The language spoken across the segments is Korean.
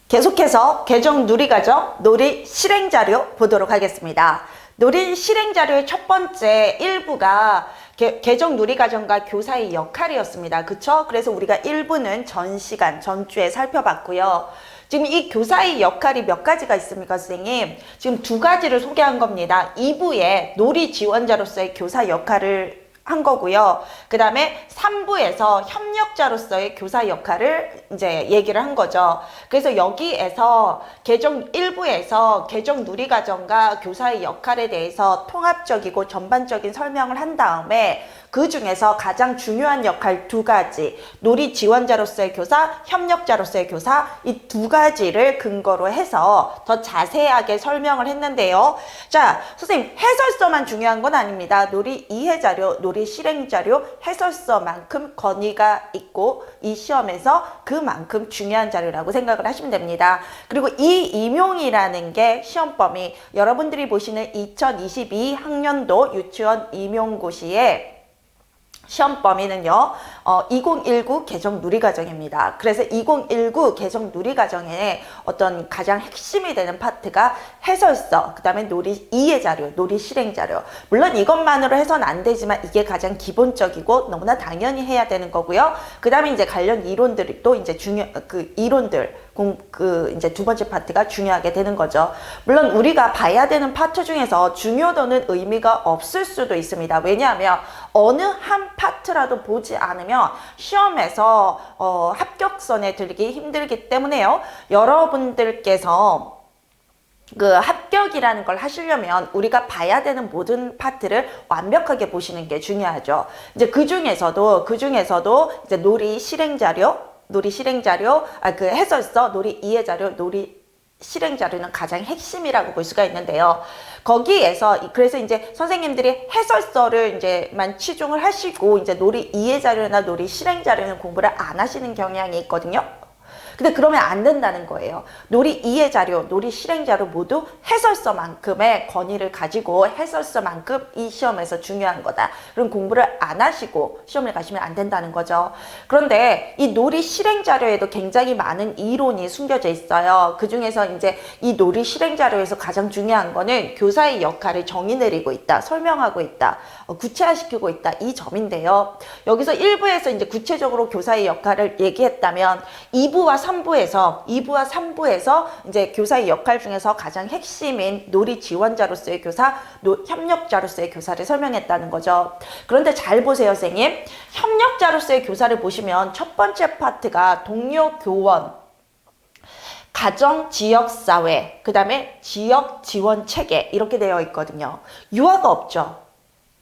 계속해서 개정 누리과정 놀이 실행자료 보도록 하겠습니다. 놀이 실행자료의 첫 번째 1부가 개정 누리과정과 교사의 역할이었습니다. 그쵸? 그래서 우리가 1부는 전 시간, 전주에 살펴봤고요. 지금 이 교사의 역할이 몇 가지가 있습니까, 선생님? 지금 두 가지를 소개한 겁니다. 2부에 놀이 지원자로서의 교사 역할을 한 거고요. 그 다음에 3부에서 협력자로서의 교사 역할을 이제 얘기를 한 거죠. 그래서 여기에서 1부에서 개정 누리과정과 교사의 역할에 대해서 통합적이고 전반적인 설명을 한 다음에 그 중에서 가장 중요한 역할 두 가지, 놀이 지원자로서의 교사, 협력자로서의 교사, 이 두 가지를 근거로 해서 더 자세하게 설명을 했는데요. 자, 선생님, 해설서만 중요한 건 아닙니다. 놀이 이해자료, 놀이 실행자료, 해설서만큼 권위가 있고 이 시험에서 그만큼 중요한 자료라고 생각을 하시면 됩니다. 그리고 이 임용이라는 게 시험 범위, 여러분들이 보시는 2022 학년도 유치원 임용고시에 시험 범위는요, 2019 개정 누리과정입니다. 그래서 2019 개정 누리과정에 어떤 가장 핵심이 되는 파트가 해설서, 그 다음에 놀이 이해자료, 놀이 실행자료. 물론 이것만으로 해서는 안 되지만 이게 가장 기본적이고 너무나 당연히 해야 되는 거고요. 그 다음에 이제 관련 이론들이 또 이제 이론들, 이제 두 번째 파트가 중요하게 되는 거죠. 물론 우리가 봐야 되는 파트 중에서 중요도는 의미가 없을 수도 있습니다. 왜냐하면 어느 한 파트라도 보지 않으면 시험에서 합격선에 들기 힘들기 때문에요. 여러분들께서 그 합격이라는 걸 하시려면 우리가 봐야 되는 모든 파트를 완벽하게 보시는 게 중요하죠. 이제 그 중에서도 이제 놀이 실행자료, 그 해설서, 놀이 이해자료, 놀이 실행자료는 가장 핵심이라고 볼 수가 있는데요. 거기에서 그래서 이제 선생님들이 해설서를 이제만 치중을 하시고 이제 놀이 이해자료나 놀이 실행자료는 공부를 안 하시는 경향이 있거든요. 근데 그러면 안 된다는 거예요. 놀이 이해자료, 놀이 실행자료 모두 해설서만큼의 권위를 가지고 해설서만큼 이 시험에서 중요한 거다. 그럼 공부를 안 하시고 시험을 가시면 안 된다는 거죠. 그런데 이 놀이 실행자료에도 굉장히 많은 이론이 숨겨져 있어요. 그 중에서 이제 이 놀이 실행자료에서 가장 중요한 거는 교사의 역할을 정의 내리고 있다, 설명하고 있다, 구체화시키고 있다, 이 점인데요. 여기서 1부에서 이제 구체적으로 교사의 역할을 얘기했다면 2부와 3부에서 이제 교사의 역할 중에서 가장 핵심인 놀이 지원자로서의 교사, 협력자로서의 교사를 설명했다는 거죠. 그런데 잘 보세요, 선생님. 협력자로서의 교사를 보시면 첫 번째 파트가 동료 교원, 가정, 지역사회, 그 다음에 지역 지원 체계 이렇게 되어 있거든요. 유아가 없죠.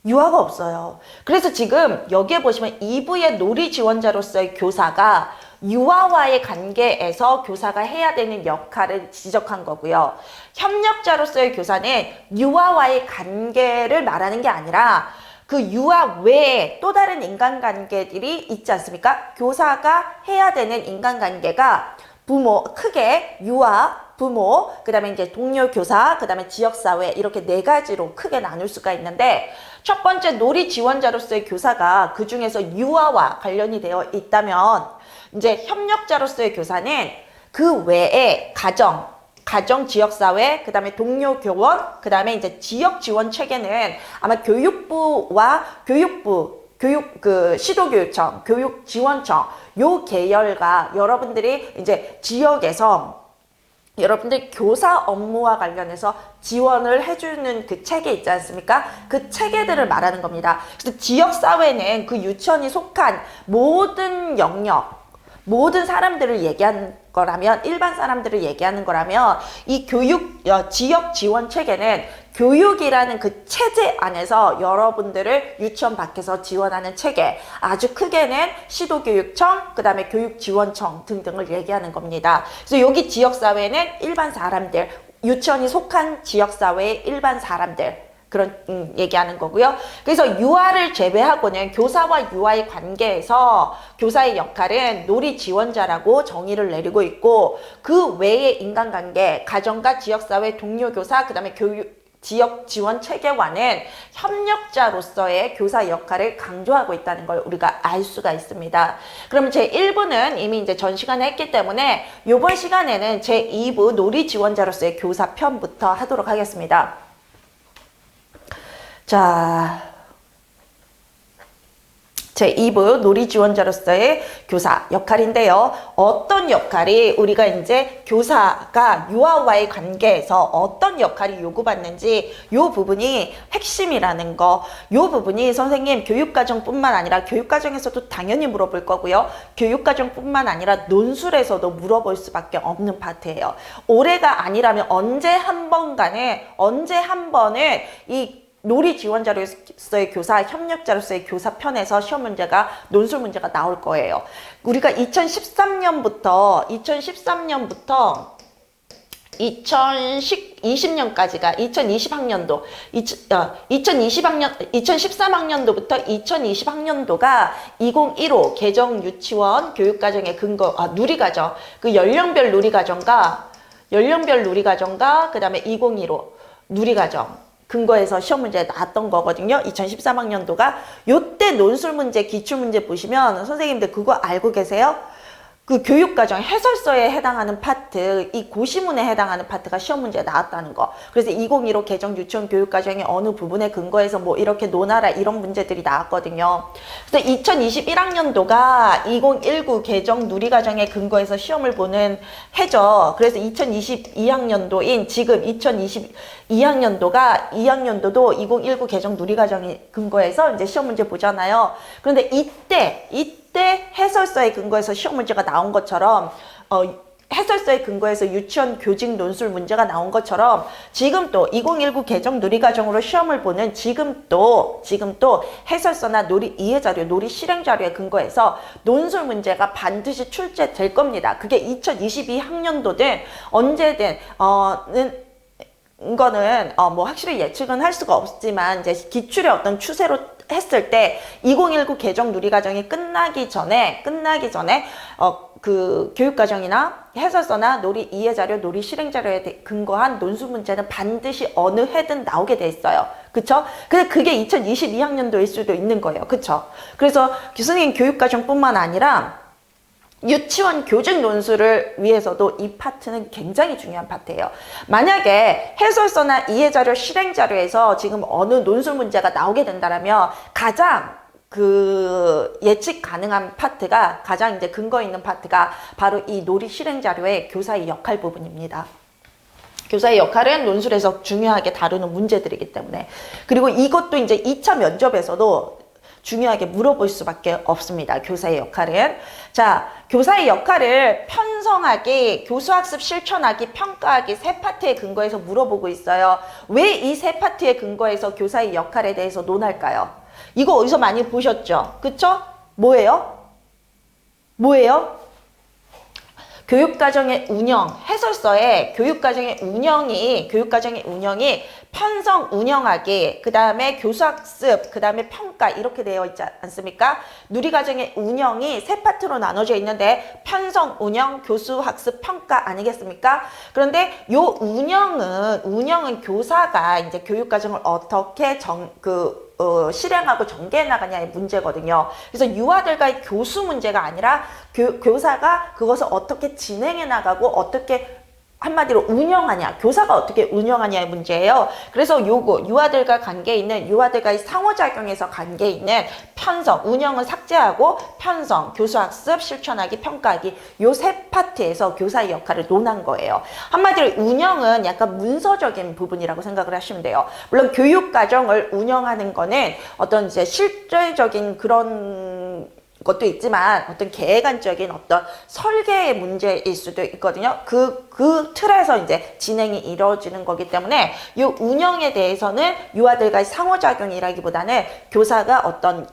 유아가 없어요. 그래서 지금 여기에 보시면 2부의 놀이 지원자로서의 교사가 유아와의 관계에서 교사가 해야 되는 역할을 지적한 거고요. 협력자로서의 교사는 유아와의 관계를 말하는 게 아니라 그 유아 외에 또 다른 인간관계들이 있지 않습니까? 교사가 해야 되는 인간관계가 부모, 크게 유아, 부모, 그 다음에 이제 동료 교사, 그 다음에 지역사회 이렇게 네 가지로 크게 나눌 수가 있는데 첫 번째 놀이 지원자로서의 교사가 그 중에서 유아와 관련이 되어 있다면 이제 협력자로서의 교사는 그 외에 가정, 지역사회, 그 다음에 동료 교원, 그 다음에 이제 지역 지원 체계는 아마 교육부와 시도교육청, 교육지원청, 요 계열과 여러분들이 이제 지역에서 여러분들 교사 업무와 관련해서 지원을 해주는 그 체계 있지 않습니까? 그 체계들을 말하는 겁니다. 그래서 지역사회는 그 유치원이 속한 모든 영역, 모든 사람들을 얘기하는 거라면, 일반 사람들을 얘기하는 거라면 이 지역 지원 체계는 교육이라는 그 체제 안에서 여러분들을 유치원 밖에서 지원하는 체계, 아주 크게는 시도교육청, 그 다음에 교육지원청 등등을 얘기하는 겁니다. 그래서 여기 지역사회는 일반 사람들, 유치원이 속한 지역사회의 일반 사람들, 그런 얘기하는 거고요. 그래서 유아를 제외하고는 교사와 유아의 관계에서 교사의 역할은 놀이 지원자라고 정의를 내리고 있고 그 외의 인간관계, 가정과 지역사회, 동료 교사, 그 다음에 지역 지원 체계와는 협력자로서의 교사 역할을 강조하고 있다는 걸 우리가 알 수가 있습니다. 그럼 제1부는 이미 이제 전 시간에 했기 때문에 이번 시간에는 제2부 놀이 지원자로서의 교사 편부터 하도록 하겠습니다. 자, 제2부 놀이 지원자로서의 교사 역할인데요. 어떤 역할이 우리가 이제 교사가 유아와의 관계에서 어떤 역할이 요구받는지 요 부분이 핵심이라는 거. 요 부분이 선생님 교육과정뿐만 아니라 교육과정에서도 당연히 물어볼 거고요. 교육과정뿐만 아니라 논술에서도 물어볼 수밖에 없는 파트예요. 올해가 아니라면 언제 한 번은 이 놀이 지원자로서의 교사, 협력자로서의 교사 편에서 시험 문제가, 논술 문제가 나올 거예요. 우리가 2013년부터 2020년까지가 2020학년도, 2013학년도부터 2020학년도가 2015 개정 유치원 교육과정의 근거, 누리과정, 그 연령별 누리과정과 그 다음에 2015 누리과정. 근거에서 시험 문제에 나왔던 거거든요. 2013학년도가. 요때 논술 문제, 기출 문제 보시면 선생님들 그거 알고 계세요? 그 교육과정 해설서에 해당하는 파트, 이 고시문에 해당하는 파트가 시험 문제에 나왔다는 거. 그래서 2015 개정 유치원 교육과정의 어느 부분에 근거해서 뭐 이렇게 논하라 이런 문제들이 나왔거든요. 그래서 2021학년도가 2019 개정 누리과정에 근거해서 시험을 보는 해죠. 그래서 2022학년도인 지금 2022학년도가 2학년도도 2019 개정 누리과정에 근거해서 이제 시험 문제 보잖아요. 그런데 이때 해설서에 근거해서 시험 문제가 나온 것처럼 해설서에 근거해서 유치원 교직 논술 문제가 나온 것처럼 지금 또 2019 개정 누리과정으로 시험을 보는 지금 또 해설서나 놀이 이해자료, 놀이 실행자료에 근거해서 논술 문제가 반드시 출제될 겁니다. 그게 2022학년도든 언제든 이거는 뭐 확실히 예측은 할 수가 없지만 이제 기출의 어떤 추세로 했을 때 2019 개정 누리과정이 끝나기 전에 그 교육과정이나 해설서나 놀이 이해자료, 놀이 실행자료에 근거한 논술 문제는 반드시 어느 해든 나오게 돼 있어요. 그쵸? 근데 그게 2022학년도일 수도 있는 거예요. 그쵸? 그래서 교수님 교육과정뿐만 아니라 유치원 교직 논술을 위해서도 이 파트는 굉장히 중요한 파트예요. 만약에 해설서나 이해자료, 실행자료에서 지금 어느 논술 문제가 나오게 된다면 가장 그 예측 가능한 파트가, 가장 이제 근거 있는 파트가 바로 이 놀이 실행자료의 교사의 역할 부분입니다. 교사의 역할은 논술에서 중요하게 다루는 문제들이기 때문에. 그리고 이것도 이제 2차 면접에서도 중요하게 물어볼 수밖에 없습니다. 교사의 역할은. 자, 교사의 역할을 편성하기, 교수학습 실천하기, 평가하기 세 파트에 근거해서 물어보고 있어요. 왜 이 세 파트에 근거해서 교사의 역할에 대해서 논할까요? 이거 어디서 많이 보셨죠? 그쵸? 뭐예요? 교육과정의 운영, 해설서에 교육과정의 운영이 편성 운영하기, 그 다음에 교수학습, 그 다음에 평가 이렇게 되어 있지 않습니까? 누리과정의 운영이 세 파트로 나눠져 있는데 편성 운영, 교수학습, 평가 아니겠습니까? 그런데 요 운영은 교사가 이제 교육과정을 어떻게 실행하고 전개해 나가냐의 문제거든요. 그래서 유아들과의 교수 문제가 아니라 교사가 그것을 어떻게 진행해 나가고 어떻게 한마디로 운영하냐, 교사가 어떻게 운영하냐의 문제예요. 그래서 요거 유아들과 관계 있는, 유아들과의 상호작용에서 관계 있는 편성, 운영은 삭제하고 편성, 교수학습, 실천하기, 평가하기 요 세 파트에서 교사의 역할을 논한 거예요. 한마디로 운영은 약간 문서적인 부분이라고 생각을 하시면 돼요. 물론 교육과정을 운영하는 거는 어떤 이제 실질적인 그런 것도 있지만 어떤 계획안적인 어떤 설계의 문제일 수도 있거든요. 그 틀에서 이제 진행이 이루어지는 거기 때문에 이 운영에 대해서는 유아들과의 상호작용이라기보다는 교사가 어떤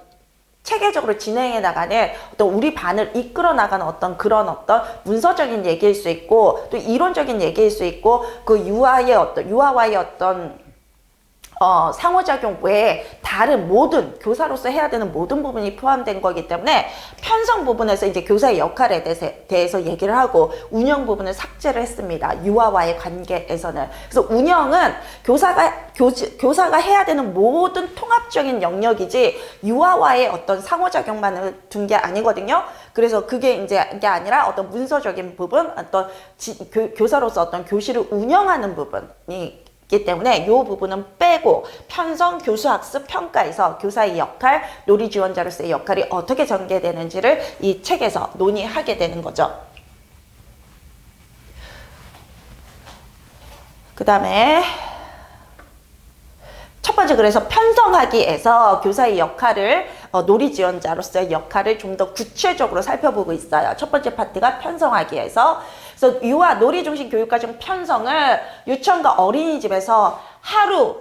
체계적으로 진행해 나가는 어떤 우리 반을 이끌어 나가는 어떤 그런 어떤 문서적인 얘기일 수 있고 또 이론적인 얘기일 수 있고 그 유아와의 어떤 상호작용 외에 다른 모든 교사로서 해야 되는 모든 부분이 포함된 거기 때문에 편성 부분에서 이제 교사의 역할에 대해서 얘기를 하고 운영 부분을 삭제를 했습니다. 유아와의 관계에서는. 그래서 운영은 교사가 해야 되는 모든 통합적인 영역이지 유아와의 어떤 상호작용만을 둔 게 아니거든요. 그래서 그게 이제 이게 아니라 어떤 문서적인 부분, 어떤 교사로서 어떤 교실을 운영하는 부분이 기 때문에 이 부분은 빼고 편성, 교수학습, 평가에서 교사의 역할, 놀이지원자로서의 역할이 어떻게 전개되는지를 이 책에서 논의하게 되는 거죠. 그 다음에 첫 번째, 그래서 편성하기에서 교사의 역할을 놀이지원자로서의 역할을 좀 더 구체적으로 살펴보고 있어요. 첫 번째 파트가 편성하기에서. 그래서 유아 놀이 중심 교육과정 편성을 유치원과 어린이집에서 하루,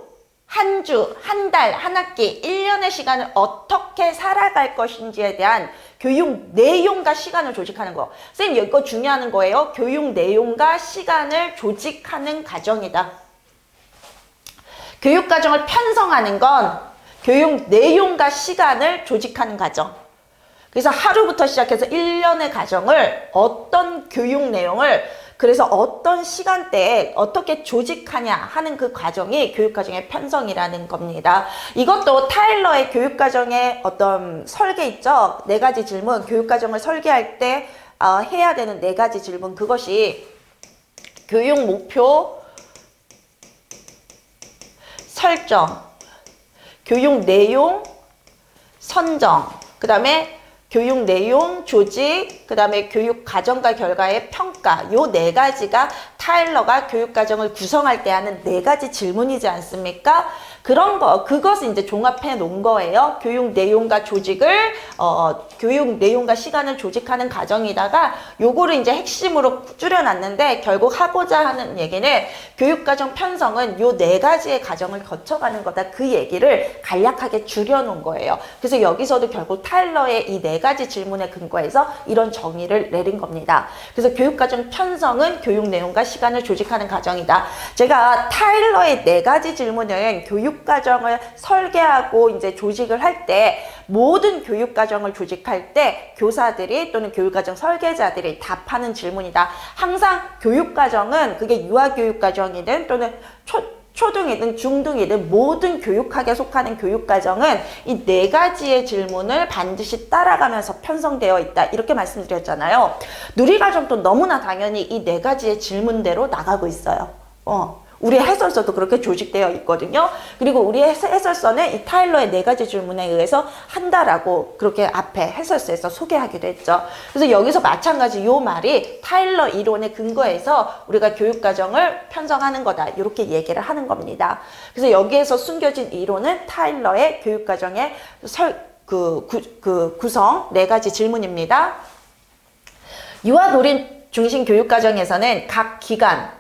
한 주, 한 달, 한 학기, 1년의 시간을 어떻게 살아갈 것인지에 대한 교육 내용과 시간을 조직하는 거. 선생님, 이거 중요한 거예요. 교육 내용과 시간을 조직하는 과정이다. 교육과정을 편성하는 건 교육 내용과 시간을 조직하는 과정. 그래서 하루부터 시작해서 1년의 과정을 어떤 교육 내용을 그래서 어떤 시간대에 어떻게 조직하냐 하는 그 과정이 교육과정의 편성이라는 겁니다. 이것도 타일러의 교육과정의 어떤 설계 있죠? 4가지 질문, 교육과정을 설계할 때 해야 되는 4가지 질문, 그것이 교육 목표 설정, 교육 내용 선정, 그 다음에 교육 내용 조직, 그 다음에 교육 과정과 결과의 평가, 요 4가지가 타일러가 교육과정을 구성할 때 하는 4가지 질문이지 않습니까? 그것을 이제 종합해 놓은 거예요. 교육 내용과 조직을, 교육 내용과 시간을 조직하는 과정이다가 요거를 이제 핵심으로 줄여놨는데 결국 하고자 하는 얘기는 교육과정 편성은 요 4가지의 과정을 거쳐가는 거다. 그 얘기를 간략하게 줄여놓은 거예요. 그래서 여기서도 결국 타일러의 이 4가지 질문에 근거해서 이런 정의를 내린 겁니다. 그래서 교육과정 편성은 교육 내용과 시간을 조직하는 과정이다. 제가 타일러의 4가지 질문은 교육과정을 설계하고 이제 조직을 할 때 모든 교육과정을 조직할 때 교사들이 또는 교육과정 설계자들이 답하는 질문이다. 항상 교육과정은 그게 유아교육과정이든 또는 초등이든 중등이든 모든 교육학에 속하는 교육과정은 이 4가지의 질문을 반드시 따라가면서 편성되어 있다. 이렇게 말씀드렸잖아요. 누리과정도 너무나 당연히 이 4가지의 질문대로 나가고 있어요. 우리 해설서도 그렇게 조직되어 있거든요. 그리고 우리 해설서는 이 타일러의 4가지 질문에 의해서 한다라고 그렇게 앞에 해설서에서 소개하기도 했죠. 그래서 여기서 마찬가지 요 말이 타일러 이론에 근거해서 우리가 교육과정을 편성하는 거다. 이렇게 얘기를 하는 겁니다. 그래서 여기에서 숨겨진 이론은 타일러의 교육과정의 구성 4가지 질문입니다. 유아놀이 중심 교육과정에서는 각 기관,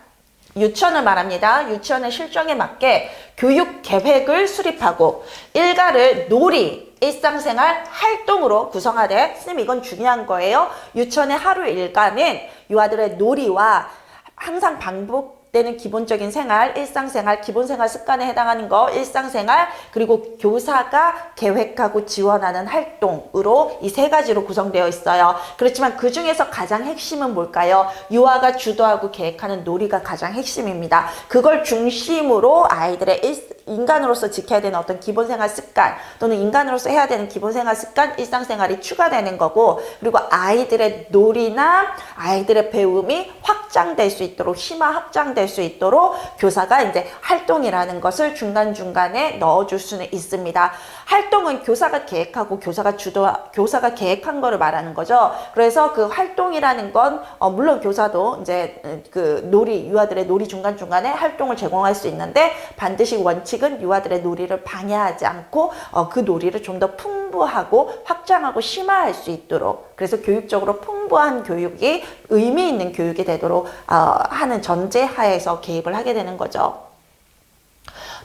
유치원을 말합니다. 유치원의 실정에 맞게 교육 계획을 수립하고 일과를 놀이, 일상생활, 활동으로 구성하되, 선생님 이건 중요한 거예요. 유치원의 하루 일과는 유아들의 놀이와 항상 반복되는 기본적인 생활, 일상생활, 기본생활 습관에 해당하는 거, 일상생활, 그리고 교사가 계획하고 지원하는 활동으로 이 3가지로 구성되어 있어요. 그렇지만 그 중에서 가장 핵심은 뭘까요? 유아가 주도하고 계획하는 놀이가 가장 핵심입니다. 그걸 중심으로 아이들의 인간으로서 지켜야 되는 어떤 기본생활 습관 또는 인간으로서 해야 되는 기본생활 습관, 일상생활이 추가되는 거고, 그리고 아이들의 놀이나 아이들의 배움이 확장될 수 있도록, 심화 확장될 수 있도록 교사가 이제 활동이라는 것을 중간중간에 넣어줄 수는 있습니다. 활동은 교사가 계획하고 교사가 계획한 거를 말하는 거죠. 그래서 그 활동이라는 건 물론 교사도 이제 유아들의 놀이 중간중간에 활동을 제공할 수 있는데 반드시 원칙은 유아들의 놀이를 방해하지 않고 그 놀이를 좀 더 풍부하고 확장하고 심화할 수 있도록, 그래서 교육적으로 풍부한 교육이 의미 있는 교육이 되도록 하는 전제 하에서 개입을 하게 되는 거죠.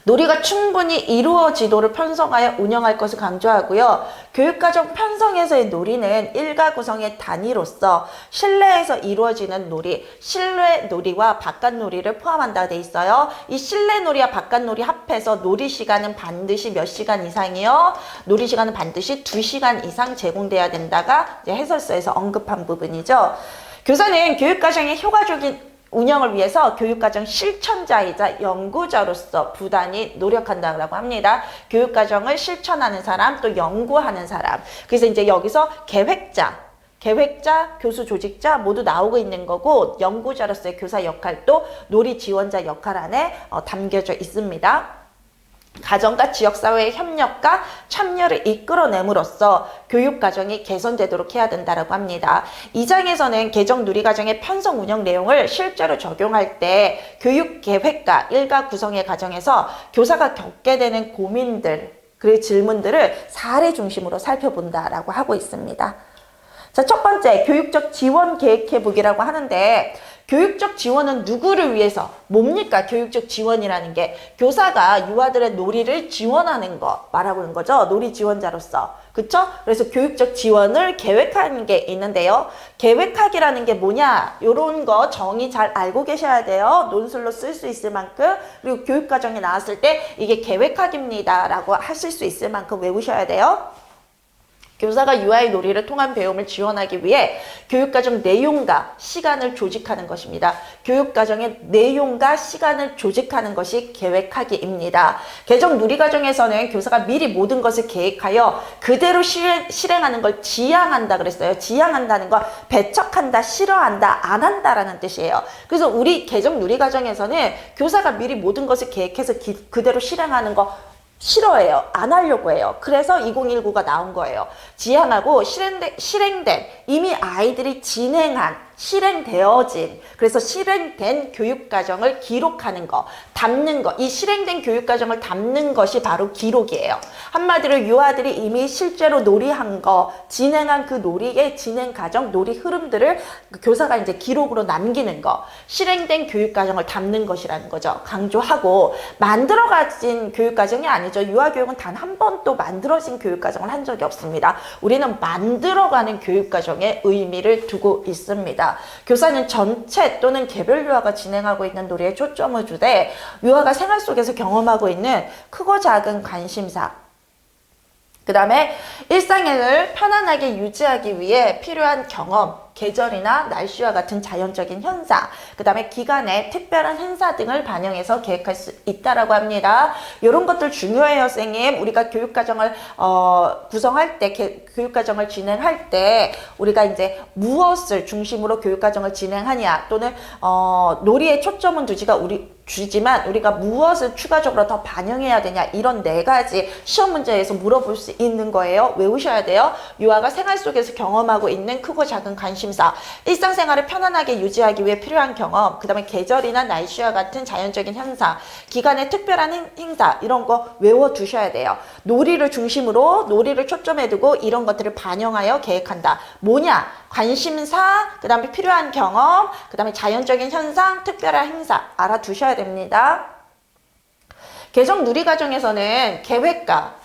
놀이가 충분히 이루어지도록 편성하여 운영할 것을 강조하고요. 교육과정 편성에서의 놀이는 일가 구성의 단위로서 실내에서 이루어지는 놀이, 실내 놀이와 바깥 놀이를 포함한다고 돼 있어요. 이 실내 놀이와 바깥 놀이 합해서 놀이 시간은 반드시 몇 시간 이상이요? 놀이 시간은 반드시 2시간 이상 제공돼야 된다가 이제 해설서에서 언급한 부분이죠. 교사는 교육과정의 효과적인 운영을 위해서 교육과정 실천자이자 연구자로서 부단히 노력한다고 합니다. 교육과정을 실천하는 사람, 또 연구하는 사람. 그래서 이제 여기서 계획자, 교수 조직자 모두 나오고 있는 거고, 연구자로서의 교사 역할도 놀이 지원자 역할 안에 담겨져 있습니다. 가정과 지역사회의 협력과 참여를 이끌어냄으로써 교육과정이 개선되도록 해야 된다고 합니다. 2장에서는 개정 누리과정의 편성 운영 내용을 실제로 적용할 때 교육계획과 일가 구성의 과정에서 교사가 겪게 되는 고민들, 그리고 질문들을 사례 중심으로 살펴본다라고 하고 있습니다. 자, 첫 번째, 교육적 지원 계획해보기라고 하는데, 교육적 지원은 누구를 위해서? 뭡니까? 교육적 지원이라는 게 교사가 유아들의 놀이를 지원하는 거 말하고 있는 거죠. 놀이 지원자로서. 그쵸? 그래서 교육적 지원을 계획하는 게 있는데요. 계획하기라는 게 뭐냐? 요런 거 정의 잘 알고 계셔야 돼요. 논술로 쓸 수 있을 만큼. 그리고 교육과정에 나왔을 때 이게 계획하기입니다 라고 하실 수 있을 만큼 외우셔야 돼요. 교사가 유아의 놀이를 통한 배움을 지원하기 위해 교육과정 내용과 시간을 조직하는 것입니다. 교육과정의 내용과 시간을 조직하는 것이 계획하기입니다. 개정 누리과정에서는 교사가 미리 모든 것을 계획하여 그대로 실행하는 걸 지향한다 그랬어요. 지향한다는 건 배척한다, 싫어한다, 안 한다라는 뜻이에요. 그래서 우리 개정 누리과정에서는 교사가 미리 모든 것을 계획해서 그대로 실행하는 거 싫어해요. 안 하려고 해요. 그래서 2019가 나온 거예요. 지향하고 실행된, 이미 아이들이 실행되어진, 그래서 실행된 교육과정을 기록하는 거, 담는 거, 이 실행된 교육과정을 담는 것이 바로 기록이에요. 한마디로 유아들이 이미 실제로 놀이한 거, 진행한 그 놀이의 진행 과정, 놀이 흐름들을 교사가 이제 기록으로 남기는 거, 실행된 교육과정을 담는 것이라는 거죠. 강조하고, 만들어가진 교육과정이 아니죠. 유아교육은 단 한 번도 만들어진 교육과정을 한 적이 없습니다. 우리는 만들어가는 교육과정에 의미를 두고 있습니다. 교사는 전체 또는 개별 유아가 진행하고 있는 놀이에 초점을 두되 유아가 생활 속에서 경험하고 있는 크고 작은 관심사, 그 다음에 일상을 편안하게 유지하기 위해 필요한 경험, 계절이나 날씨와 같은 자연적인 현상, 그 다음에 기간의 특별한 행사 등을 반영해서 계획할 수 있다라고 합니다. 이런 것들 중요해요, 선생님. 우리가 교육과정을 구성할 때, 교육과정을 진행할 때 우리가 이제 무엇을 중심으로 교육과정을 진행하냐, 또는 놀이에 초점은 주지만 우리가 무엇을 추가적으로 더 반영해야 되냐, 이런 4가지 시험 문제에서 물어볼 수 있는 거예요. 외우셔야 돼요. 유아가 생활 속에서 경험하고 있는 크고 작은 관심사, 일상생활을 편안하게 유지하기 위해 필요한 경험, 그 다음에 계절이나 날씨와 같은 자연적인 현상, 기간의 특별한 행사, 이런 거 외워두셔야 돼요. 놀이를 중심으로, 놀이를 초점에 두고 이런 것들을 반영하여 계획한다. 뭐냐? 관심사, 그 다음에 필요한 경험, 그 다음에 자연적인 현상, 특별한 행사 알아두셔야 됩니다. 개정 누리과정에서는 계획과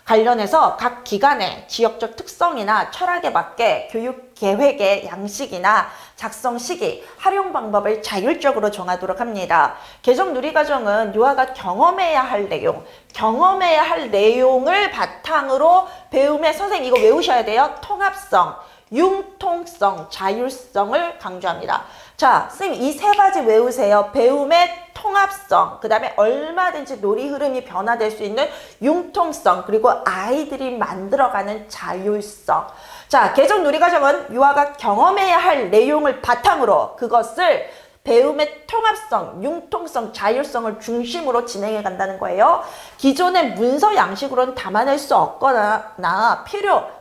관련해서 각 기관의 지역적 특성이나 철학에 맞게 교육 계획의 양식이나 작성 시기, 활용 방법을 자율적으로 정하도록 합니다. 개정 누리과정은 유아가 경험해야 할 내용을 바탕으로 배움의, 선생님 이거 외우셔야 돼요. 통합성, 융통성, 자율성을 강조합니다. 자, 선생님 이 3가지 외우세요. 배움의 통합성, 그 다음에 얼마든지 놀이 흐름이 변화될 수 있는 융통성, 그리고 아이들이 만들어가는 자율성. 자, 개정 누리과정은 유아가 경험해야 할 내용을 바탕으로 그것을 배움의 통합성, 융통성, 자율성을 중심으로 진행해 간다는 거예요. 기존의 문서 양식으로는 담아낼 수 없거나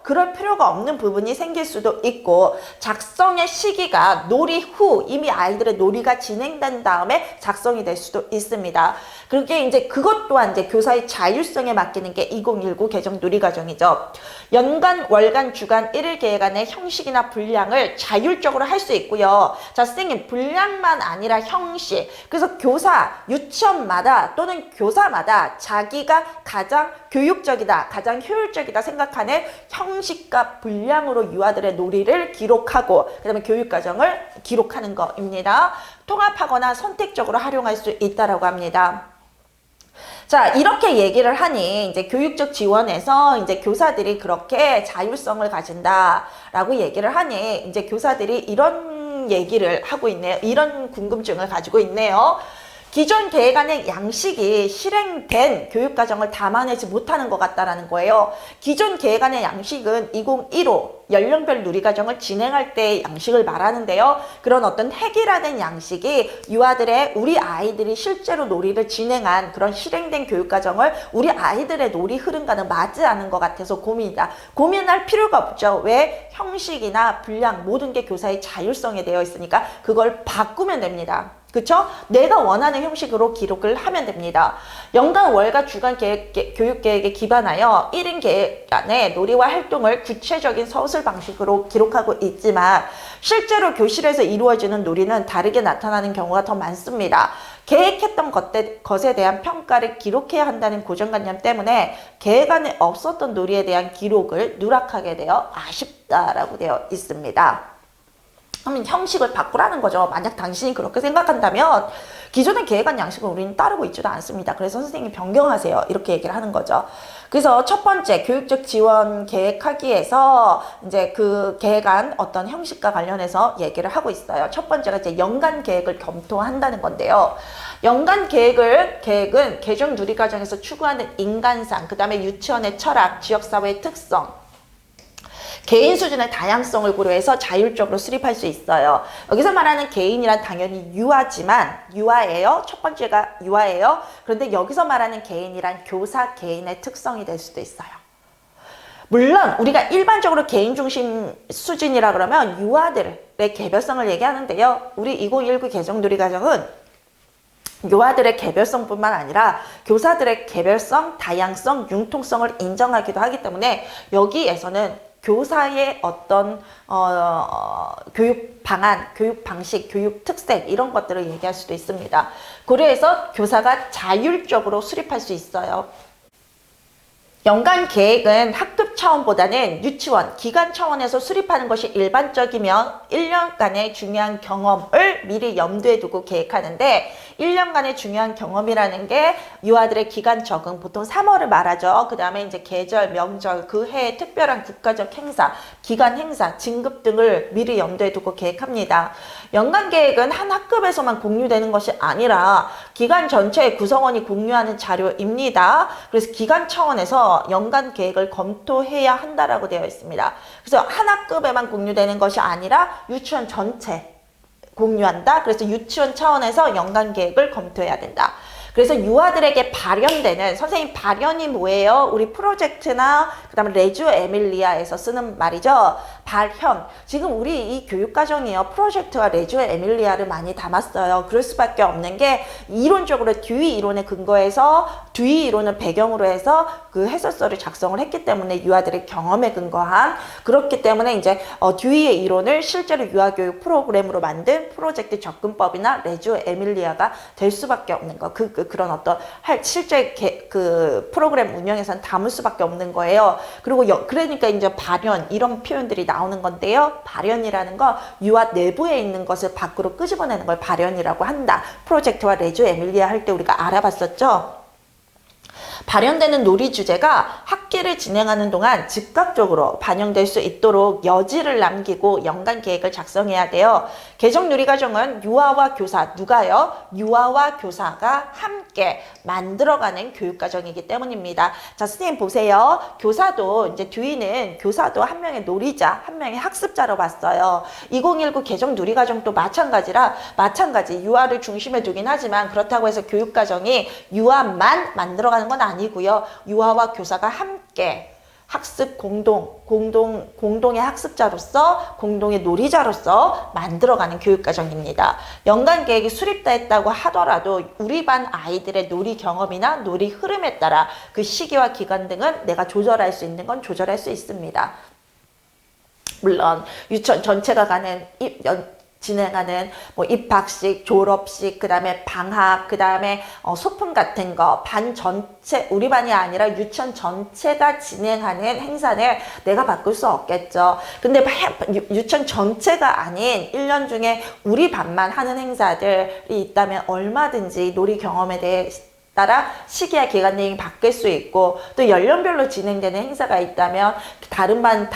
그럴 필요가 없는 부분이 생길 수도 있고, 작성의 시기가 놀이 후 이미 아이들의 놀이가 진행된 다음에 작성이 될 수도 있습니다. 그게 이제 그것 또한 이제 교사의 자율성에 맡기는 게 2019 개정 놀이과정이죠. 연간, 월간, 주간, 일일 계획안의 형식이나 분량을 자율적으로 할 수 있고요. 자, 선생님, 분량만 아니라 형식. 그래서 교사, 유치원마다 또는 교사마다 자기가 가장 교육적이다, 가장 효율적이다 생각하는 형식과 분량으로 유아들의 놀이를 기록하고, 그 다음에 교육과정을 기록하는 것입니다. 통합하거나 선택적으로 활용할 수 있다라고 합니다. 자, 이렇게 얘기를 하니 이제 교육적 지원에서 이제 교사들이 그렇게 자율성을 가진다라고 얘기를 하니 이제 교사들이 이런 얘기를 하고 있네요. 이런 궁금증을 가지고 있네요. 기존 계획안의 양식이 실행된 교육과정을 담아내지 못하는 것 같다라는 거예요. 기존 계획안의 양식은 2015 연령별 누리과정을 진행할 때의 양식을 말하는데요. 그런 어떤 획일화된 양식이 유아들의, 우리 아이들이 실제로 놀이를 진행한 그런 실행된 교육과정을 우리 아이들의 놀이 흐름과는 맞지 않은 것 같아서 고민이다. 고민할 필요가 없죠. 왜? 형식이나 분량 모든 게 교사의 자율성에 되어 있으니까 그걸 바꾸면 됩니다. 그쵸? 내가 원하는 형식으로 기록을 하면 됩니다. 연간, 월간, 주간 교육 계획에 기반하여 1인 계획안에 놀이와 활동을 구체적인 서술 방식으로 기록하고 있지만 실제로 교실에서 이루어지는 놀이는 다르게 나타나는 경우가 더 많습니다. 계획했던 것에 대한 평가를 기록해야 한다는 고정관념 때문에 계획안에 없었던 놀이에 대한 기록을 누락하게 되어 아쉽다라고 되어 있습니다. 그러면 형식을 바꾸라는 거죠. 만약 당신이 그렇게 생각한다면 기존의 계획안 양식을 우리는 따르고 있지도 않습니다. 그래서 선생님이 변경하세요. 이렇게 얘기를 하는 거죠. 그래서 첫 번째 교육적 지원 계획하기에서 이제 그 계획안 어떤 형식과 관련해서 얘기를 하고 있어요. 첫 번째가 이제 연간 계획을 검토한다는 건데요. 연간 계획은 개정 누리과정에서 추구하는 인간상, 그 다음에 유치원의 철학, 지역사회의 특성, 개인 수준의 다양성을 고려해서 자율적으로 수립할 수 있어요. 여기서 말하는 개인이란 당연히 유아지만, 유아예요. 첫 번째가 유아예요. 그런데 여기서 말하는 개인이란 교사 개인의 특성이 될 수도 있어요. 물론 우리가 일반적으로 개인 중심 수준이라 그러면 유아들의 개별성을 얘기하는데요. 우리 2019 개정 누리과정은 유아들의 개별성뿐만 아니라 교사들의 개별성, 다양성, 융통성을 인정하기도 하기 때문에 여기에서는 교사의 어떤 교육 방안, 교육 방식, 교육 특색 이런 것들을 얘기할 수도 있습니다. 고려해서 교사가 자율적으로 수립할 수 있어요. 연간 계획은 학급 차원보다는 유치원, 기관 차원에서 수립하는 것이 일반적이며 1년간의 중요한 경험을 미리 염두에 두고 계획하는데 1년간의 중요한 경험이라는 게 유아들의 기간 적응, 보통 3월을 말하죠. 그 다음에 이제 계절, 명절, 그 해의 특별한 국가적 행사, 기간 행사, 진급 등을 미리 염두에 두고 계획합니다. 연간 계획은 한 학급에서만 공유되는 것이 아니라 기관 전체의 구성원이 공유하는 자료입니다. 그래서 기관 차원에서 연간 계획을 검토해야 한다라고 되어 있습니다. 그래서 한 학급에만 공유되는 것이 아니라 유치원 전체 공유한다. 그래서 유치원 차원에서 연간 계획을 검토해야 된다. 그래서 유아들에게 발현되는, 선생님 발현이 뭐예요? 우리 프로젝트나 그 다음에 레지오 에밀리아에서 쓰는 말이죠. 발현. 지금 우리 이 교육과정이요. 프로젝트와 레지오 에밀리아를 많이 담았어요. 그럴 수밖에 없는 게 이론적으로 듀이 이론에 근거해서 듀이 이론을 배경으로 해서 그 해설서를 작성을 했기 때문에 유아들의 경험에 근거한, 그렇기 때문에 이제 듀이의 이론을 실제로 유아교육 프로그램으로 만든 프로젝트 접근법이나 레지오 에밀리아가 될 수밖에 없는 거. 그런 어떤 실제 그 프로그램 운영에서는 담을 수밖에 없는 거예요. 그리고 그러니까 이제 발현 이런 표현들이 나오는 건데요. 발현이라는 거 유아 내부에 있는 것을 밖으로 끄집어내는 걸 발현이라고 한다. 프로젝트와 레지오 에밀리아 할 때 우리가 알아봤었죠. 발현되는 놀이 주제가 학기를 진행하는 동안 즉각적으로 반영될 수 있도록 여지를 남기고 연간 계획을 작성해야 돼요. 개정 누리과정은 유아와 교사, 누가요? 유아와 교사가 함께 만들어가는 교육과정이기 때문입니다. 자, 선생님 보세요. 교사도 이제 듀이는 교사도 한 명의 놀이자, 한 명의 학습자로 봤어요. 2019 개정 누리과정도 마찬가지 유아를 중심에 두긴 하지만 그렇다고 해서 교육과정이 유아만 만들어가는 건 아니고요. 유아와 교사가 함께 학습 공동의 학습자로서, 공동의 놀이자로서 만들어가는 교육과정입니다. 연간 계획이 수립다 했다고 하더라도 우리 반 아이들의 놀이 경험이나 놀이 흐름에 따라 그 시기와 기간 등은 내가 조절할 수 있는 건 조절할 수 있습니다. 물론 유치원 전체가 진행하는 뭐 입학식, 졸업식, 그 다음에 방학, 그 다음에 소풍 같은 거, 반 전체, 우리 반이 아니라 유치원 전체가 진행하는 행사는 내가 바꿀 수 없겠죠. 근데 유치원 전체가 아닌 1년 중에 우리 반만 하는 행사들이 있다면 얼마든지 놀이 경험에 대해 따라 시기와 기간 등이 바뀔 수 있고, 또 연령별로 진행되는 행사가 있다면 다른 반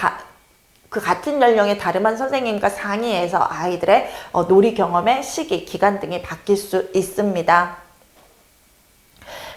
그 같은 연령의 다른 반 선생님과 상의해서 아이들의 놀이 경험의 시기, 기간 등이 바뀔 수 있습니다.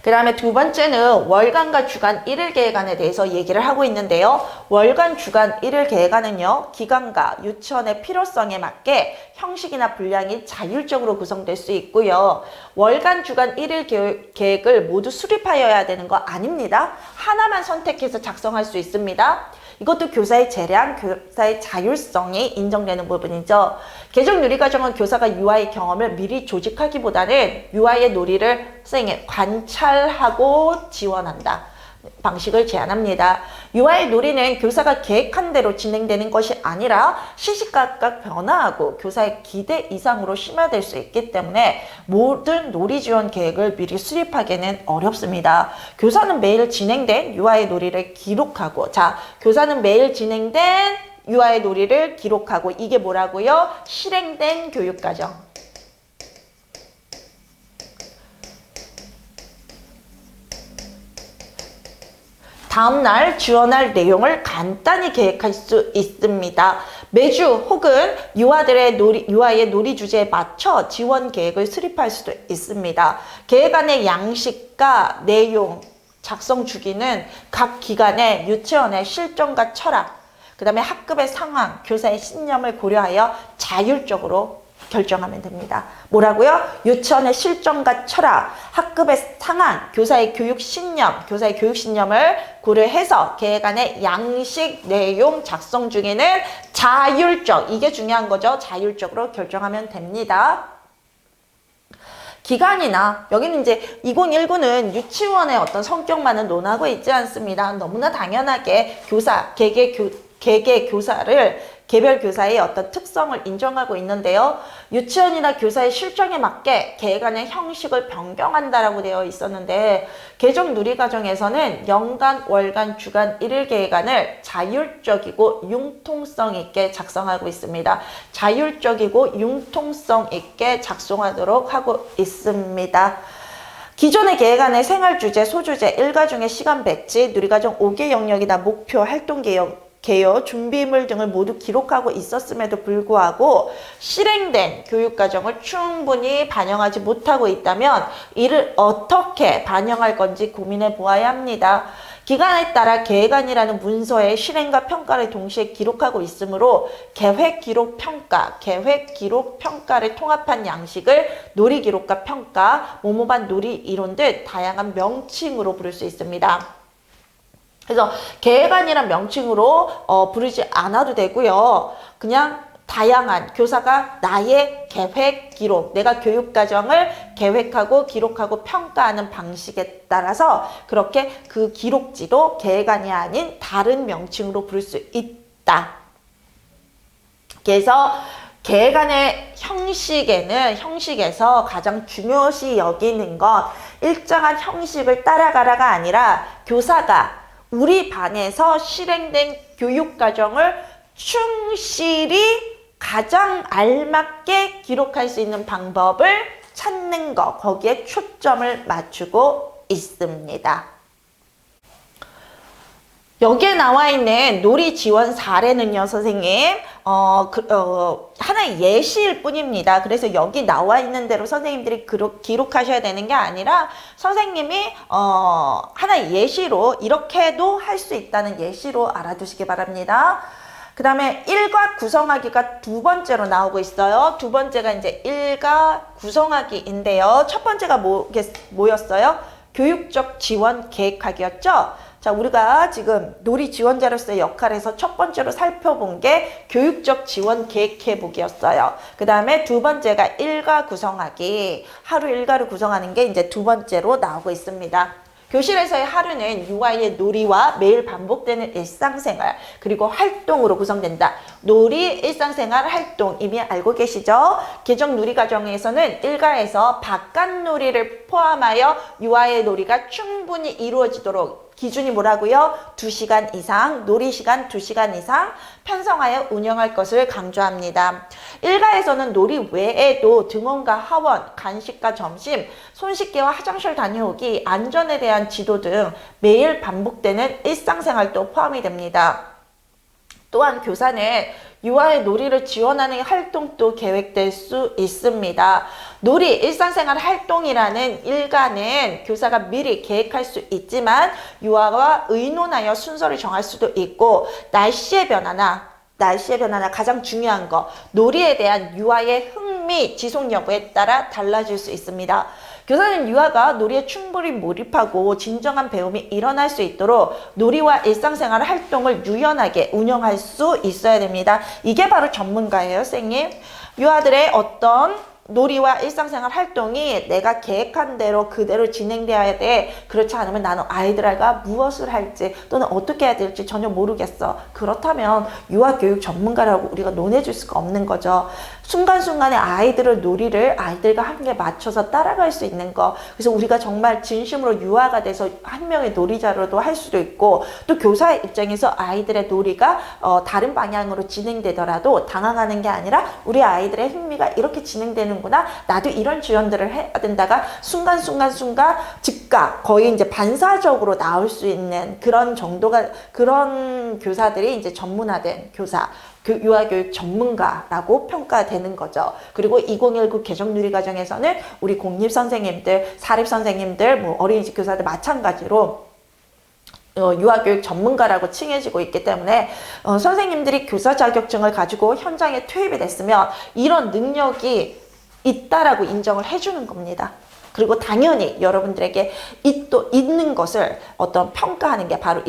그 다음에 두 번째는 월간과 주간 일일 계획안에 대해서 얘기를 하고 있는데요. 월간, 주간, 일일 계획안은요, 기간과 유치원의 필요성에 맞게 형식이나 분량이 자율적으로 구성될 수 있고요. 월간, 주간, 일일 계획을 모두 수립하여야 되는 거 아닙니다. 하나만 선택해서 작성할 수 있습니다. 이것도 교사의 재량, 교사의 자율성이 인정되는 부분이죠. 개정 누리과정은 교사가 유아의 경험을 미리 조직하기보다는 유아의 놀이를 선생님이 관찰하고 지원한다 방식을 제안합니다. 유아의 놀이는 교사가 계획한 대로 진행되는 것이 아니라 시시각각 변화하고 교사의 기대 이상으로 심화될 수 있기 때문에 모든 놀이 지원 계획을 미리 수립하기는 어렵습니다. 교사는 매일 진행된 유아의 놀이를 기록하고, 자, 교사는 매일 진행된 유아의 놀이를 기록하고, 이게 뭐라고요? 실행된 교육과정. 다음날 지원할 내용을 간단히 계획할 수 있습니다. 매주 혹은 유아의 놀이 주제에 맞춰 지원 계획을 수립할 수도 있습니다. 계획안의 양식과 내용, 작성 주기는 각 기관의 유치원의 실정과 철학, 그 다음에 학급의 상황, 교사의 신념을 고려하여 자율적으로 결정하면 됩니다. 뭐라고요? 유치원의 실정과 철학, 학급의 상황, 교사의 교육 신념을 고려해서 계획안의 양식, 내용, 작성 중에는 이게 중요한 거죠. 자율적으로 결정하면 됩니다. 기간이나, 여기는 이제 2019는 유치원의 어떤 성격만을 논하고 있지 않습니다. 너무나 당연하게 개별 교사의 어떤 특성을 인정하고 있는데요. 유치원이나 교사의 실정에 맞게 계획안의 형식을 변경한다라고 되어 있었는데, 개정 누리과정에서는 연간, 월간, 주간, 일일 계획안을 자율적이고 융통성 있게 작성하고 있습니다. 자율적이고 융통성 있게 작성하도록 하고 있습니다. 기존의 계획안의 생활주제, 소주제, 일과 중에 시간 배치, 누리과정 5개 영역이나 목표, 활동 개요, 준비물 등을 모두 기록하고 있었음에도 불구하고 실행된 교육과정을 충분히 반영하지 못하고 있다면 이를 어떻게 반영할 건지 고민해 보아야 합니다. 기간에 따라 계획안이라는 문서의 실행과 평가를 동시에 기록하고 있으므로 계획, 기록, 평가를 통합한 양식을 놀이 기록과 평가, 모모반 놀이 이론 등 다양한 명칭으로 부를 수 있습니다. 그래서 계획안이란 명칭으로 부르지 않아도 되고요. 그냥 다양한 교사가 나의 계획, 기록, 내가 교육과정을 계획하고 기록하고 평가하는 방식에 따라서 그렇게 그 기록지도 계획안이 아닌 다른 명칭으로 부를 수 있다. 그래서 계획안의 형식에서 가장 중요시 여기는 건 일정한 형식을 따라가라가 아니라 교사가 우리 반에서 실행된 교육과정을 충실히 가장 알맞게 기록할 수 있는 방법을 찾는 거, 거기에 초점을 맞추고 있습니다. 여기에 나와 있는 놀이 지원 사례는요, 선생님, 하나의 예시일 뿐입니다. 그래서 여기 나와 있는 대로 선생님들이 기록하셔야 되는 게 아니라 선생님이 하나의 예시로 이렇게도 할 수 있다는 예시로 알아두시기 바랍니다. 그 다음에 일과 구성하기가 두 번째로 나오고 있어요. 두 번째가 이제 일과 구성하기인데요. 첫 번째가 뭐였어요? 교육적 지원 계획하기였죠. 자, 우리가 지금 놀이 지원자로서의 역할에서 첫 번째로 살펴본 게 교육적 지원 계획 회복이었어요. 그 다음에 두 번째가 일과 구성하기, 하루 일과를 구성하는 게 이제 두 번째로 나오고 있습니다. 교실에서의 하루는 유아의 놀이와 매일 반복되는 일상생활 그리고 활동으로 구성된다. 놀이, 일상생활, 활동 이미 알고 계시죠? 개정 놀이과정에서는 일과에서 바깥놀이를 포함하여 유아의 놀이가 충분히 이루어지도록 기준이 뭐라고요? 2시간 이상, 놀이시간 2시간 이상 편성하여 운영할 것을 강조합니다. 일과에서는 놀이 외에도 등원과 하원, 간식과 점심, 손씻기와 화장실 다녀오기, 안전에 대한 지도 등 매일 반복되는 일상생활도 포함이 됩니다. 또한 교사는 유아의 놀이를 지원하는 활동도 계획될 수 있습니다. 놀이, 일상생활 활동이라는 일과는 교사가 미리 계획할 수 있지만 유아와 의논하여 순서를 정할 수도 있고 날씨의 변화나 가장 중요한 거 놀이에 대한 유아의 흥미, 지속 여부에 따라 달라질 수 있습니다. 교사는 유아가 놀이에 충분히 몰입하고 진정한 배움이 일어날 수 있도록 놀이와 일상생활 활동을 유연하게 운영할 수 있어야 됩니다. 이게 바로 전문가예요, 선생님. 유아들의 어떤 놀이와 일상생활 활동이 내가 계획한 대로 그대로 진행되어야 돼. 그렇지 않으면 나는 아이들과 무엇을 할지 또는 어떻게 해야 될지 전혀 모르겠어. 그렇다면 유아교육 전문가라고 우리가 논해줄 수가 없는 거죠. 순간순간에 놀이를 아이들과 함께 맞춰서 따라갈 수 있는 거. 그래서 우리가 정말 진심으로 유아가 돼서 한 명의 놀이자로도 할 수도 있고 또 교사의 입장에서 아이들의 놀이가 다른 방향으로 진행되더라도 당황하는 게 아니라 우리 아이들의 흥미가 이렇게 진행되는구나. 나도 이런 지원들을 해야 된다가 순간 즉각 거의 이제 반사적으로 나올 수 있는 그런 교사들이 이제 전문화된 교사. 유아교육 전문가라고 평가되는 거죠. 그리고 2019 개정누리과정에서는 우리 공립선생님들, 사립선생님들, 어린이집 교사들 마찬가지로 유아교육 전문가라고 칭해지고 있기 때문에 선생님들이 교사 자격증을 가지고 현장에 투입이 됐으면 이런 능력이 있다라고 인정을 해주는 겁니다. 그리고 당연히 여러분들에게 있는 것을 평가하는 게 바로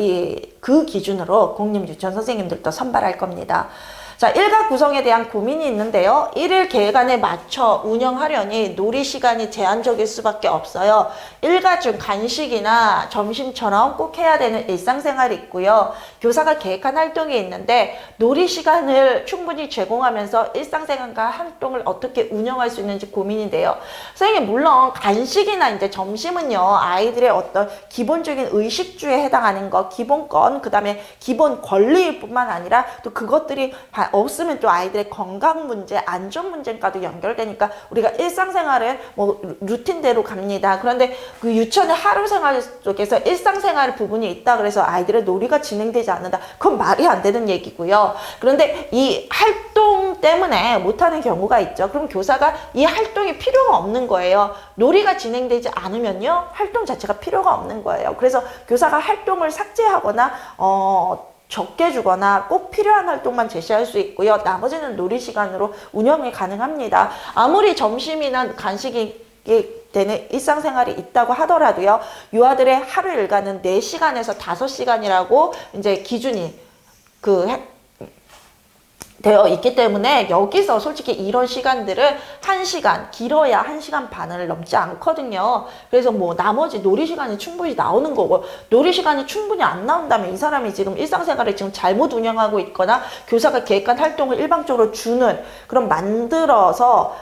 그 기준으로 공립유치원 선생님들도 선발할 겁니다. 자, 일과 구성에 대한 고민이 있는데요. 일일 계획안에 맞춰 운영하려니 놀이 시간이 제한적일 수밖에 없어요. 일과 중 간식이나 점심처럼 꼭 해야 되는 일상생활이 있고요. 교사가 계획한 활동이 있는데 놀이 시간을 충분히 제공하면서 일상생활과 활동을 어떻게 운영할 수 있는지 고민인데요. 선생님, 물론 간식이나 이제 점심은요, 아이들의 어떤 기본적인 의식주에 해당하는 거, 기본권, 그 다음에 기본 권리일 뿐만 아니라 또 그것들이 없으면 또 아이들의 건강 문제, 안전 문제과도 연결되니까 우리가 일상생활을 루틴대로 갑니다. 그런데 그 유치원의 하루생활 속에서 일상생활 부분이 있다 그래서 아이들의 놀이가 진행되지 않는다. 그건 말이 안 되는 얘기고요. 그런데 이 활동 때문에 못하는 경우가 있죠. 그럼 교사가 이 활동이 필요가 없는 거예요. 놀이가 진행되지 않으면요, 활동 자체가 필요가 없는 거예요. 그래서 교사가 활동을 삭제하거나 적게 주거나 꼭 필요한 활동만 제시할 수 있고요. 나머지는 놀이 시간으로 운영이 가능합니다. 아무리 점심이나 간식이 되는 일상생활이 있다고 하더라도요. 유아들의 하루 일과는 4시간에서 5시간이라고 이제 기준이 되어 있기 때문에 여기서 솔직히 이런 시간들은 1시간, 길어야 1시간 반을 넘지 않거든요. 그래서 나머지 놀이 시간이 충분히 나오는 거고, 놀이 시간이 충분히 안 나온다면 이 사람이 지금 일상생활을 지금 잘못 운영하고 있거나 교사가 계획한 활동을 일방적으로 주는 만들어서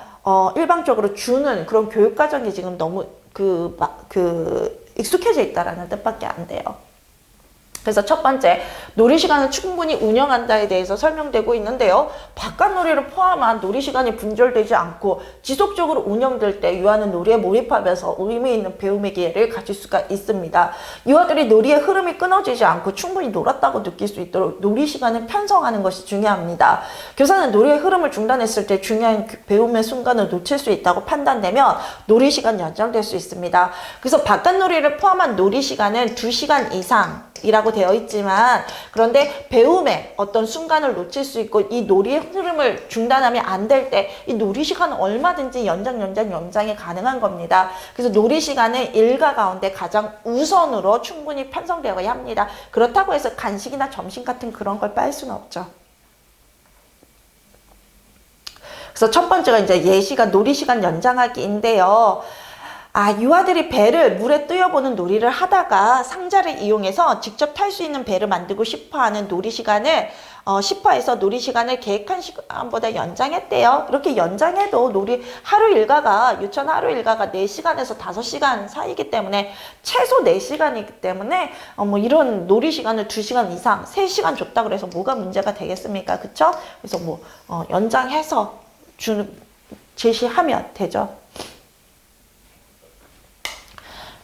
일방적으로 주는 그런 교육과정이 지금 너무 익숙해져 있다라는 뜻밖에 안 돼요. 그래서 첫 번째, 놀이 시간을 충분히 운영한다에 대해서 설명되고 있는데요. 바깥놀이를 포함한 놀이 시간이 분절되지 않고 지속적으로 운영될 때 유아는 놀이에 몰입하면서 의미 있는 배움의 기회를 가질 수가 있습니다. 유아들이 놀이의 흐름이 끊어지지 않고 충분히 놀았다고 느낄 수 있도록 놀이 시간을 편성하는 것이 중요합니다. 교사는 놀이의 흐름을 중단했을 때 중요한 배움의 순간을 놓칠 수 있다고 판단되면 놀이 시간이 연장될 수 있습니다. 그래서 바깥놀이를 포함한 놀이 시간은 2시간 이상 이라고 되어 있지만 그런데 배움의 어떤 순간을 놓칠 수 있고 이 놀이의 흐름을 중단하면 안 될 때 이 놀이 시간은 얼마든지 연장이 가능한 겁니다. 그래서 놀이 시간은 일과 가운데 가장 우선으로 충분히 편성되어야 합니다. 그렇다고 해서 간식이나 점심 같은 그런 걸 빨 수는 없죠. 그래서 첫 번째가 이제 예시가 놀이 시간 연장하기인데요. 유아들이 배를 물에 뜨여보는 놀이를 하다가 상자를 이용해서 직접 탈 수 있는 배를 만들고 싶어하는 놀이 시간을 싶어해서 놀이 시간을 계획한 시간보다 연장했대요. 그렇게 연장해도 하루 일과가 유치원 하루 일과가 4시간에서 5시간 사이기 때문에 최소 4시간이기 때문에 뭐 이런 놀이 시간을 2시간 이상 3시간 줬다 그래서 뭐가 문제가 되겠습니까? 그쵸? 그래서 뭐 연장해서 제시하면 되죠.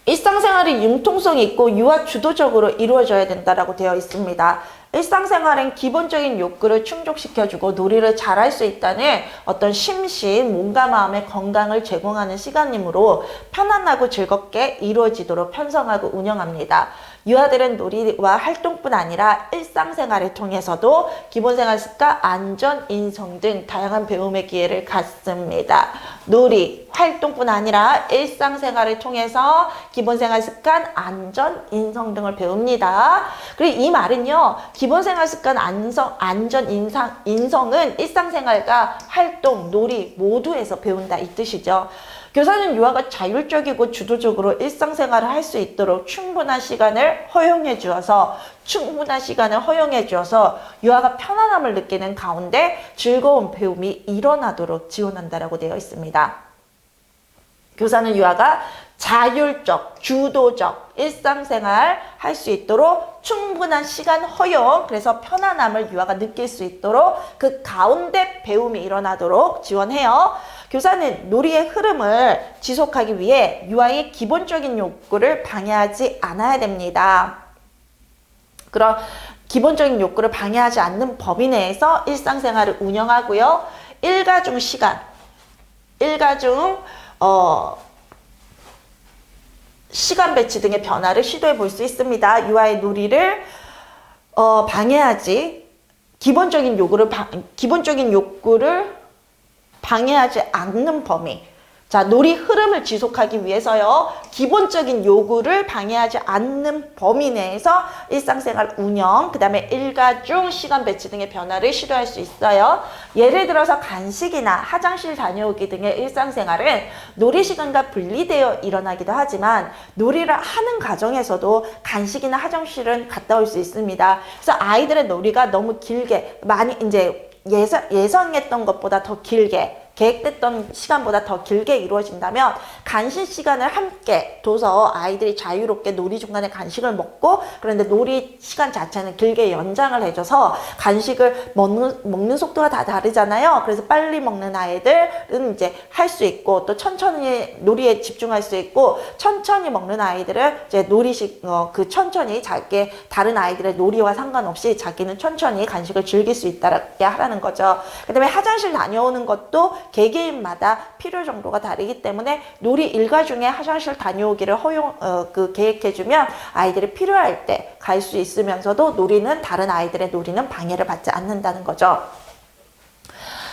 일상생활이 융통성이 있고 유아 주도적으로 이루어져야 된다고 되어 있습니다. 일상생활은 기본적인 욕구를 충족시켜주고 놀이를 잘할 수 있다는 어떤 심신, 몸과 마음의 건강을 제공하는 시간이므로 편안하고 즐겁게 이루어지도록 편성하고 운영합니다. 유아들은 놀이와 활동뿐 아니라 일상생활을 통해서도 기본생활 습관, 안전, 인성 등 다양한 배움의 기회를 갖습니다. 놀이, 활동뿐 아니라 일상생활을 통해서 기본생활 습관, 안전, 인성 등을 배웁니다. 그리고 이 말은요. 기본생활 습관, 안전, 인성은 일상생활과 활동, 놀이 모두에서 배운다 이 뜻이죠. 교사는 유아가 자율적이고 주도적으로 일상생활을 할 수 있도록 충분한 시간을 허용해 주어서 유아가 편안함을 느끼는 가운데 즐거운 배움이 일어나도록 지원한다라고 되어 있습니다. 교사는 유아가 자율적, 주도적 일상생활 할 수 있도록 충분한 시간 허용, 그래서 편안함을 유아가 느낄 수 있도록 그 가운데 배움이 일어나도록 지원해요. 교사는 놀이의 흐름을 지속하기 위해 유아의 기본적인 욕구를 방해하지 않아야 됩니다. 그런 기본적인 욕구를 방해하지 않는 범위 내에서 일상생활을 운영하고요. 일가중 시간 배치 등의 변화를 시도해 볼 수 있습니다. 유아의 놀이를 기본적인 욕구를 방해하지 않는 범위. 자, 놀이 흐름을 지속하기 위해서요. 기본적인 요구를 방해하지 않는 범위 내에서 일상생활 운영, 그 다음에 일가중 시간 배치 등의 변화를 시도할 수 있어요. 예를 들어서 간식이나 화장실 다녀오기 등의 일상생활은 놀이 시간과 분리되어 일어나기도 하지만 놀이를 하는 과정에서도 간식이나 화장실은 갔다 올 수 있습니다. 그래서 아이들의 놀이가 너무 길게 예상했던 것보다 더 길게 계획됐던 시간보다 더 길게 이루어진다면 간식 시간을 함께 둬서 아이들이 자유롭게 놀이 중간에 간식을 먹고 그런데 놀이 시간 자체는 길게 연장을 해줘서 간식을 먹는 속도가 다 다르잖아요. 그래서 빨리 먹는 아이들은 이제 할 수 있고 또 천천히 놀이에 집중할 수 있고 천천히 먹는 아이들은 이제 천천히 자기 다른 아이들의 놀이와 상관없이 자기는 천천히 간식을 즐길 수 있다게 하라는 거죠. 그 다음에 화장실 다녀오는 것도 개개인마다 필요 정도가 다르기 때문에 놀이 일과 중에 화장실 다녀오기를 계획해주면 아이들이 필요할 때 갈 수 있으면서도 다른 아이들의 놀이는 방해를 받지 않는다는 거죠.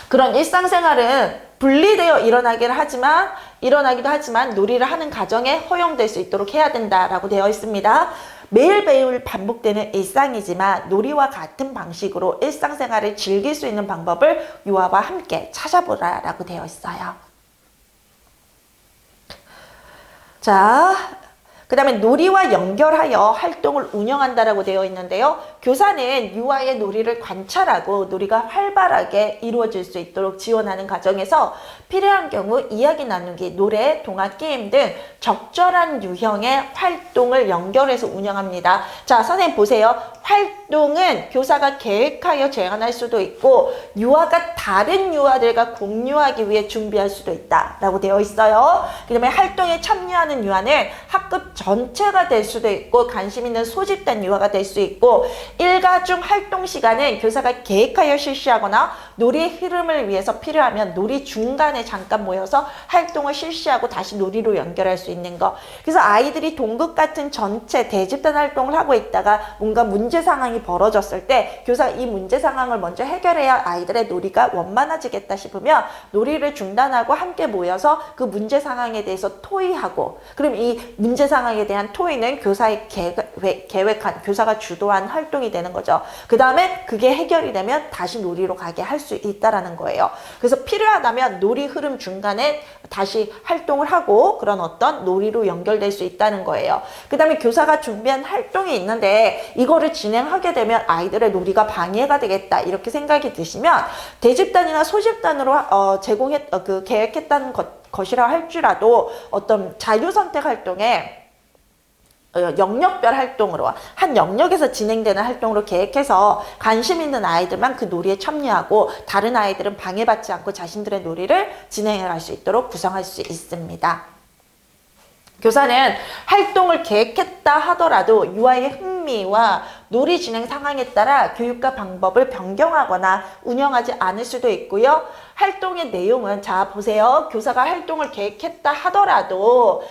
그런 일상생활은 분리되어 일어나기도 하지만 놀이를 하는 가정에 허용될 수 있도록 해야 된다라고 되어 있습니다. 매일 반복되는 일상이지만 놀이와 같은 방식으로 일상생활을 즐길 수 있는 방법을 유아와 함께 찾아보라라고 되어 있어요. 자, 그 다음에 놀이와 연결하여 활동을 운영한다라고 되어 있는데요. 교사는 유아의 놀이를 관찰하고 놀이가 활발하게 이루어질 수 있도록 지원하는 과정에서 필요한 경우 이야기 나누기, 노래, 동화, 게임 등 적절한 유형의 활동을 연결해서 운영합니다. 자, 선생님 보세요. 활동은 교사가 계획하여 제안할 수도 있고 유아가 다른 유아들과 공유하기 위해 준비할 수도 있다라고 되어 있어요. 그 다음에 활동에 참여하는 유아는 학급 전체가 될 수도 있고 관심 있는 소집된 유아가 될 수 있고 일가중 활동 시간은 교사가 계획하여 실시하거나 놀이의 흐름을 위해서 필요하면 놀이 중간에 잠깐 모여서 활동을 실시하고 다시 놀이로 연결할 수 있는 거. 그래서 아이들이 동극 같은 전체 대집단 활동을 하고 있다가 뭔가 문제 상황이 벌어졌을 때 교사가 이 문제 상황을 먼저 해결해야 아이들의 놀이가 원만해지겠다 싶으면 놀이를 중단하고 함께 모여서 그 문제 상황에 대해서 토의하고, 그럼 이 문제 상황에 대한 토의는 교사의 계획한, 교사가 주도한 활동이 되는 거죠. 그 다음에 그게 해결이 되면 다시 놀이로 가게 할 수 있다라는 거예요. 그래서 필요하다면 놀이 흐름 중간에 다시 활동을 하고 그런 어떤 놀이로 연결될 수 있다는 거예요. 그 다음에 교사가 준비한 활동이 있는데 이거를 진행하게 되면 아이들의 놀이가 방해가 되겠다 이렇게 생각이 드시면 대집단이나 소집단으로 계획했다는 것이라 할지라도 어떤 자유선택 활동에 영역별 활동으로 한 영역에서 진행되는 활동으로 계획해서 관심 있는 아이들만 그 놀이에 참여하고 다른 아이들은 방해받지 않고 자신들의 놀이를 진행해 갈 수 있도록 구성할 수 있습니다. 교사는 활동을 계획했다 하더라도 유아의 흥미와 놀이 진행 상황에 따라 교육과 방법을 변경하거나 운영하지 않을 수도 있고요. 활동의 내용은, 자 보세요. 교사가 활동을 계획했다 하더라도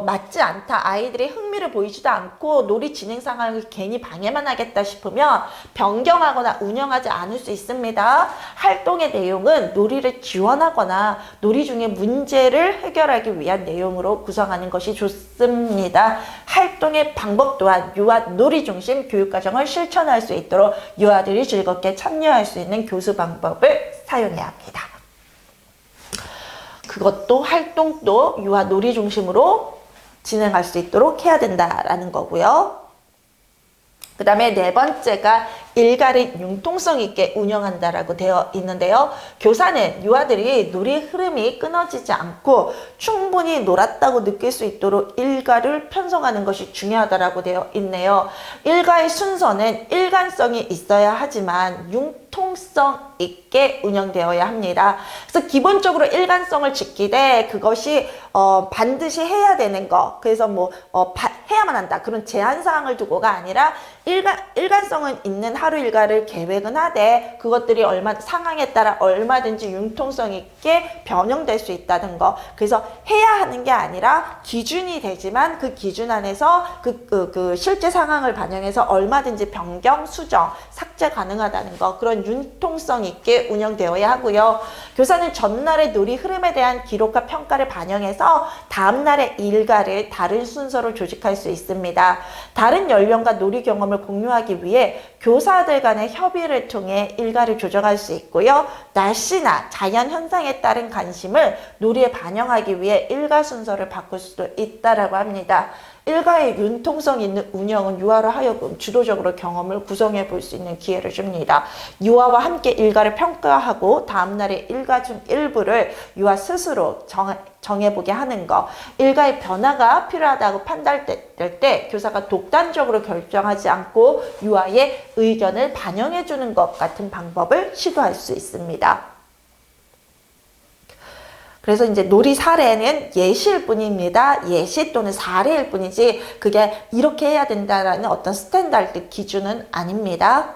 맞지 않다, 아이들이 흥미를 보이지도 않고 놀이 진행 상황을 괜히 방해만 하겠다 싶으면 변경하거나 운영하지 않을 수 있습니다. 활동의 내용은 놀이를 지원하거나 놀이 중에 문제를 해결하기 위한 내용으로 구성하는 것이 좋습니다. 활동의 방법 또한 유아 놀이 중심 교육과정을 실천할 수 있도록 유아들이 즐겁게 참여할 수 있는 교수 방법을 사용해야 합니다. 그것도 활동도 유아 놀이 중심으로 진행할 수 있도록 해야 된다라는 거고요. 그 다음에 네 번째가 일가를 융통성 있게 운영한다라고 되어 있는데요. 교사는 유아들이 놀이 흐름이 끊어지지 않고 충분히 놀았다고 느낄 수 있도록 일가를 편성하는 것이 중요하다라고 되어 있네요. 일가의 순서는 일관성이 있어야 하지만 융통성 있게 운영되어야 합니다. 그래서 기본적으로 일관성을 지키되 그것이 반드시 해야 되는 거, 그래서 해야만 한다 그런 제한사항을 두고가 아니라 일관성은 있는 하루 일과를 계획은 하되 그것들이 상황에 따라 얼마든지 융통성 있게 변형될 수 있다는 거. 그래서 해야 하는 게 아니라 기준이 되지만 그 기준 안에서 그 실제 상황을 반영해서 얼마든지 변경, 수정, 삭제 가능하다는 거. 그런 융통성 있게 운영되어야 하고요. 교사는 전날의 놀이 흐름에 대한 기록과 평가를 반영해서 다음날의 일과를 다른 순서로 조직할 수 있습니다. 다른 연령과 놀이 경험을 공유하기 위해 교사들 간의 협의를 통해 일과를 조정할 수 있고요. 날씨나 자연 현상에 따른 관심을 놀이에 반영하기 위해 일과 순서를 바꿀 수도 있다라고 합니다. 일과의 융통성 있는 운영은 유아로 하여금 주도적으로 경험을 구성해 볼 수 있는 기회를 줍니다. 유아와 함께 일과를 평가하고 다음날의 일과 중 일부를 유아 스스로 정해보게 하는 것. 일과의 변화가 필요하다고 판단될 때 교사가 독단적으로 결정하지 않고 유아의 의견을 반영해 주는 것 같은 방법을 시도할 수 있습니다. 그래서 이제 놀이 사례는 예시일 뿐입니다. 예시 또는 사례일 뿐이지 그게 이렇게 해야 된다라는 어떤 스탠다드 기준은 아닙니다.